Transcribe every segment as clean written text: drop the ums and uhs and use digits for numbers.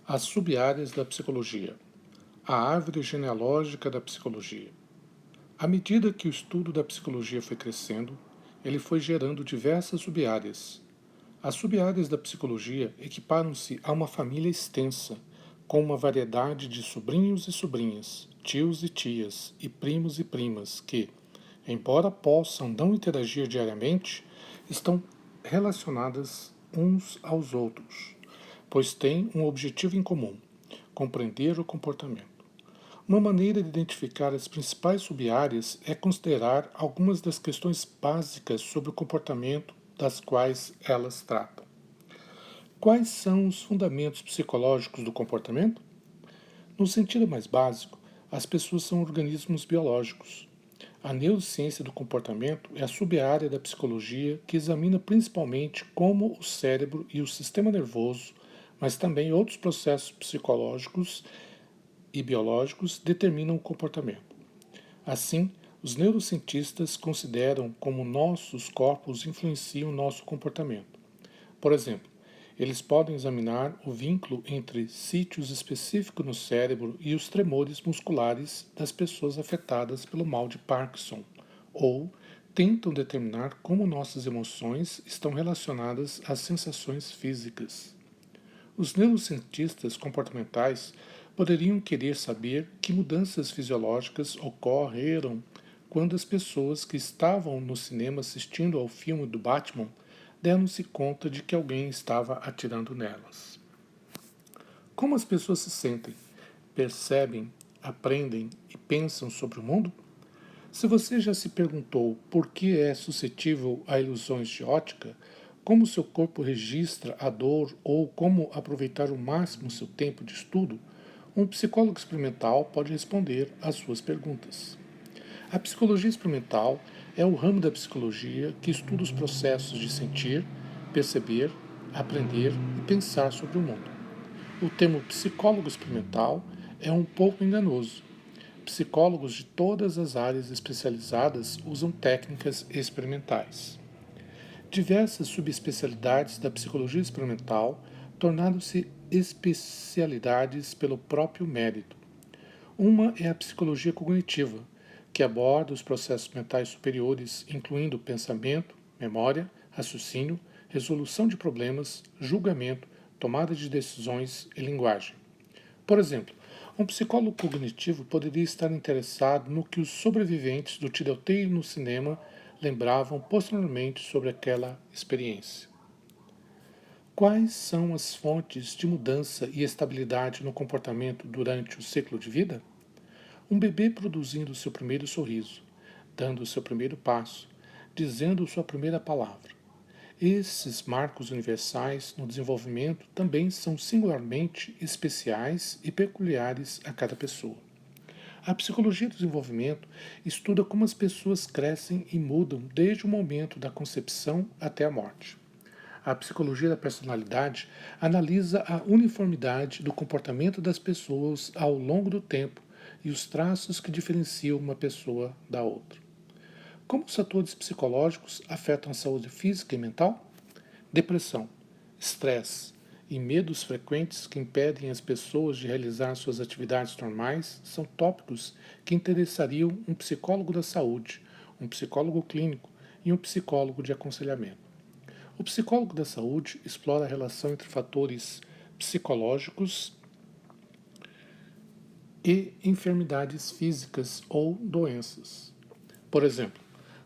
As sub-áreas da psicologia. A árvore genealógica da psicologia. À medida que o estudo da psicologia foi crescendo, ele foi gerando diversas sub-áreas. As sub-áreas da psicologia equiparam-se a uma família extensa, com uma variedade de sobrinhos e sobrinhas, tios e tias, e primos e primas que, embora possam não interagir diariamente, estão relacionadas uns aos outros, pois têm um objetivo em comum: compreender o comportamento. Uma maneira de identificar as principais sub-áreas é considerar algumas das questões básicas sobre o comportamento das quais elas tratam. Quais são os fundamentos psicológicos do comportamento? No sentido mais básico, as pessoas são organismos biológicos. A neurociência do comportamento é a sub-área da psicologia que examina principalmente como o cérebro e o sistema nervoso, mas também outros processos psicológicos e biológicos determinam o comportamento. Assim, os neurocientistas consideram como nossos corpos influenciam nosso comportamento. Por exemplo, eles podem examinar o vínculo entre sítios específicos no cérebro e os tremores musculares das pessoas afetadas pelo mal de Parkinson, ou tentam determinar como nossas emoções estão relacionadas às sensações físicas. Os neurocientistas comportamentais poderiam querer saber que mudanças fisiológicas ocorreram quando as pessoas que estavam no cinema assistindo ao filme do Batman deram-se conta de que alguém estava atirando nelas. Como as pessoas se sentem, percebem, aprendem e pensam sobre o mundo? Se você já se perguntou por que é suscetível a ilusões de ótica, como seu corpo registra a dor ou como aproveitar o máximo seu tempo de estudo, um psicólogo experimental pode responder às suas perguntas. A psicologia experimental é o ramo da psicologia que estuda os processos de sentir, perceber, aprender e pensar sobre o mundo. O termo psicólogo experimental é um pouco enganoso. Psicólogos de todas as áreas especializadas usam técnicas experimentais. Diversas subespecialidades da psicologia experimental tornaram-se especialidades pelo próprio mérito. Uma é a psicologia cognitiva, que aborda os processos mentais superiores, incluindo pensamento, memória, raciocínio, resolução de problemas, julgamento, tomada de decisões e linguagem. Por exemplo, um psicólogo cognitivo poderia estar interessado no que os sobreviventes do tiroteio no cinema lembravam posteriormente sobre aquela experiência. Quais são as fontes de mudança e estabilidade no comportamento durante o ciclo de vida? Um bebê produzindo seu primeiro sorriso, dando seu primeiro passo, dizendo sua primeira palavra. Esses marcos universais no desenvolvimento também são singularmente especiais e peculiares a cada pessoa. A psicologia do desenvolvimento estuda como as pessoas crescem e mudam desde o momento da concepção até a morte. A psicologia da personalidade analisa a uniformidade do comportamento das pessoas ao longo do tempo e os traços que diferenciam uma pessoa da outra. Como os fatores psicológicos afetam a saúde física e mental? Depressão, estresse e medos frequentes que impedem as pessoas de realizar suas atividades normais são tópicos que interessariam um psicólogo da saúde, um psicólogo clínico e um psicólogo de aconselhamento. O psicólogo da saúde explora a relação entre fatores psicológicos e enfermidades físicas ou doenças. Por exemplo,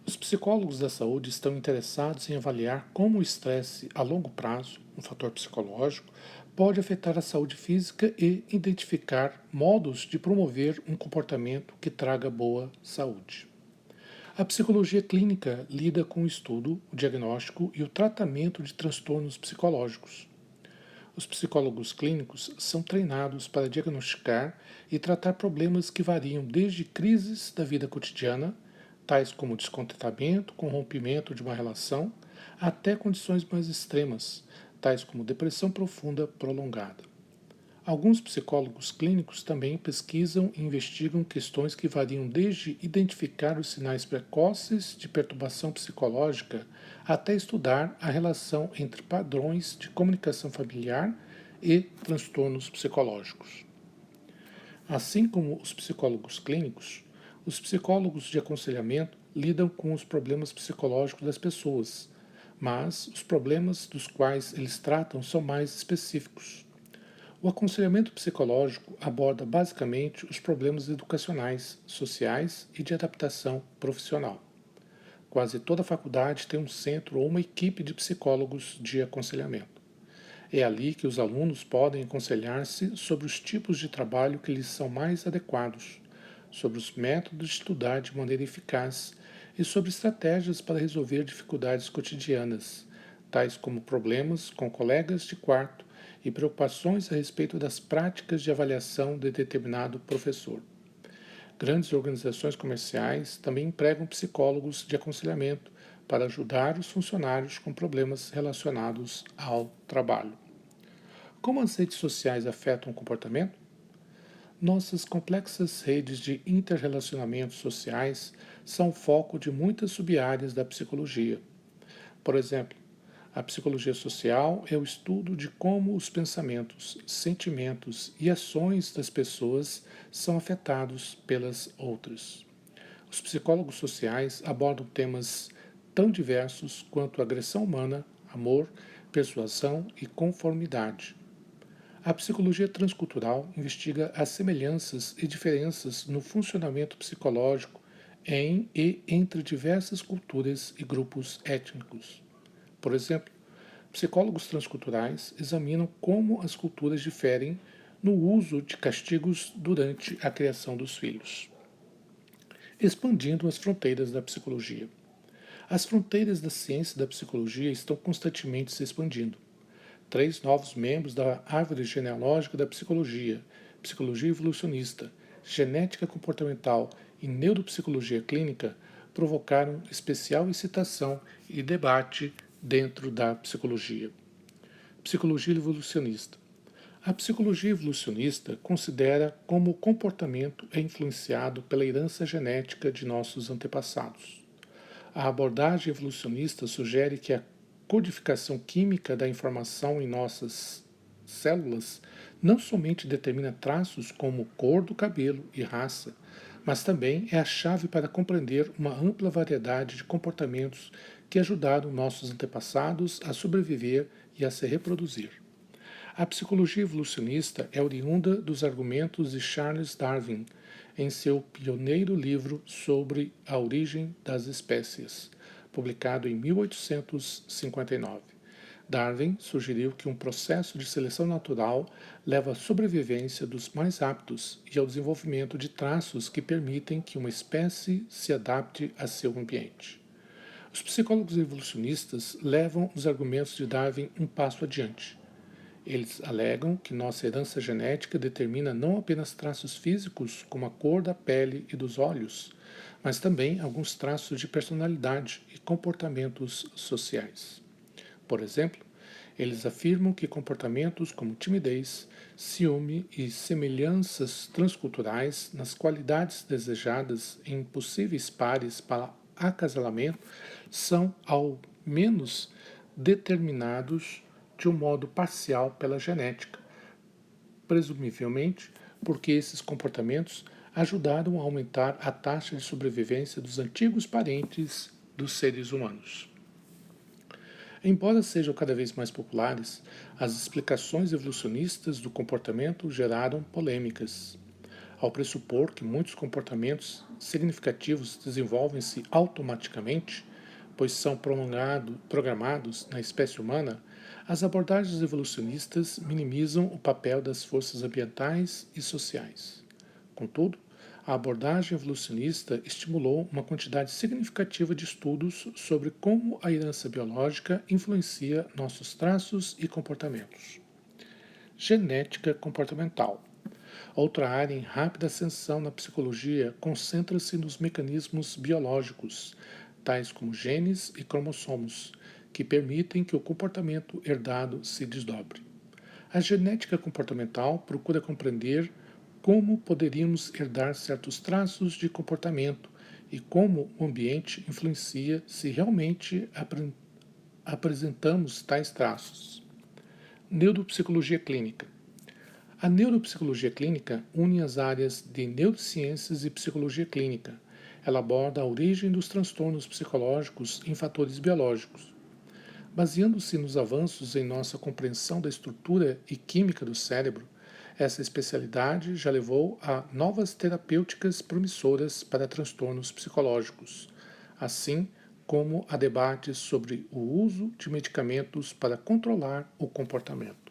os psicólogos da saúde estão interessados em avaliar como o estresse a longo prazo, um fator psicológico, pode afetar a saúde física e identificar modos de promover um comportamento que traga boa saúde. A psicologia clínica lida com o estudo, o diagnóstico e o tratamento de transtornos psicológicos. Os psicólogos clínicos são treinados para diagnosticar e tratar problemas que variam desde crises da vida cotidiana, tais como descontentamento com o rompimento de uma relação, até condições mais extremas, tais como depressão profunda prolongada. Alguns psicólogos clínicos também pesquisam e investigam questões que variam desde identificar os sinais precoces de perturbação psicológica até estudar a relação entre padrões de comunicação familiar e transtornos psicológicos. Assim como os psicólogos clínicos, os psicólogos de aconselhamento lidam com os problemas psicológicos das pessoas, mas os problemas dos quais eles tratam são mais específicos. O aconselhamento psicológico aborda basicamente os problemas educacionais, sociais e de adaptação profissional. Quase toda faculdade tem um centro ou uma equipe de psicólogos de aconselhamento. É ali que os alunos podem aconselhar-se sobre os tipos de trabalho que lhes são mais adequados, sobre os métodos de estudar de maneira eficaz e sobre estratégias para resolver dificuldades cotidianas, tais como problemas com colegas de quarto e preocupações a respeito das práticas de avaliação de determinado professor. Grandes organizações comerciais também empregam psicólogos de aconselhamento para ajudar os funcionários com problemas relacionados ao trabalho. Como as redes sociais afetam o comportamento? Nossas complexas redes de interrelacionamentos sociais são foco de muitas sub-áreas da psicologia. Por exemplo, a psicologia social é o estudo de como os pensamentos, sentimentos e ações das pessoas são afetados pelas outras. Os psicólogos sociais abordam temas tão diversos quanto agressão humana, amor, persuasão e conformidade. A psicologia transcultural investiga as semelhanças e diferenças no funcionamento psicológico em e entre diversas culturas e grupos étnicos. Por exemplo, psicólogos transculturais examinam como as culturas diferem no uso de castigos durante a criação dos filhos, expandindo as fronteiras da psicologia. As fronteiras da ciência e da psicologia estão constantemente se expandindo. 3 novos membros da árvore genealógica da psicologia, psicologia evolucionista, genética comportamental e neuropsicologia clínica, provocaram especial excitação e debate dentro da psicologia. Psicologia evolucionista. A psicologia evolucionista considera como o comportamento é influenciado pela herança genética de nossos antepassados. A abordagem evolucionista sugere que a codificação química da informação em nossas células não somente determina traços como cor do cabelo e raça, mas também é a chave para compreender uma ampla variedade de comportamentos que ajudaram nossos antepassados a sobreviver e a se reproduzir. A psicologia evolucionista é oriunda dos argumentos de Charles Darwin em seu pioneiro livro sobre a origem das espécies, publicado em 1859. Darwin sugeriu que um processo de seleção natural leva à sobrevivência dos mais aptos e ao desenvolvimento de traços que permitem que uma espécie se adapte a seu ambiente. Os psicólogos evolucionistas levam os argumentos de Darwin um passo adiante. Eles alegam que nossa herança genética determina não apenas traços físicos, como a cor da pele e dos olhos, mas também alguns traços de personalidade e comportamentos sociais. Por exemplo, eles afirmam que comportamentos como timidez, ciúme e semelhanças transculturais nas qualidades desejadas em possíveis pares para acasalamento são, ao menos, determinados de um modo parcial pela genética, presumivelmente porque esses comportamentos ajudaram a aumentar a taxa de sobrevivência dos antigos parentes dos seres humanos. Embora sejam cada vez mais populares, as explicações evolucionistas do comportamento geraram polêmicas. Ao pressupor que muitos comportamentos significativos desenvolvem-se automaticamente, pois são programados na espécie humana, as abordagens evolucionistas minimizam o papel das forças ambientais e sociais. Contudo, a abordagem evolucionista estimulou uma quantidade significativa de estudos sobre como a herança biológica influencia nossos traços e comportamentos. Genética comportamental. Outra área em rápida ascensão na psicologia concentra-se nos mecanismos biológicos, tais como genes e cromossomos, que permitem que o comportamento herdado se desdobre. A genética comportamental procura compreender como poderíamos herdar certos traços de comportamento e como o ambiente influencia se realmente apresentamos tais traços. Neuropsicologia clínica. A neuropsicologia clínica une as áreas de neurociências e psicologia clínica. Ela aborda a origem dos transtornos psicológicos em fatores biológicos. Baseando-se nos avanços em nossa compreensão da estrutura e química do cérebro, essa especialidade já levou a novas terapêuticas promissoras para transtornos psicológicos, assim como a debates sobre o uso de medicamentos para controlar o comportamento.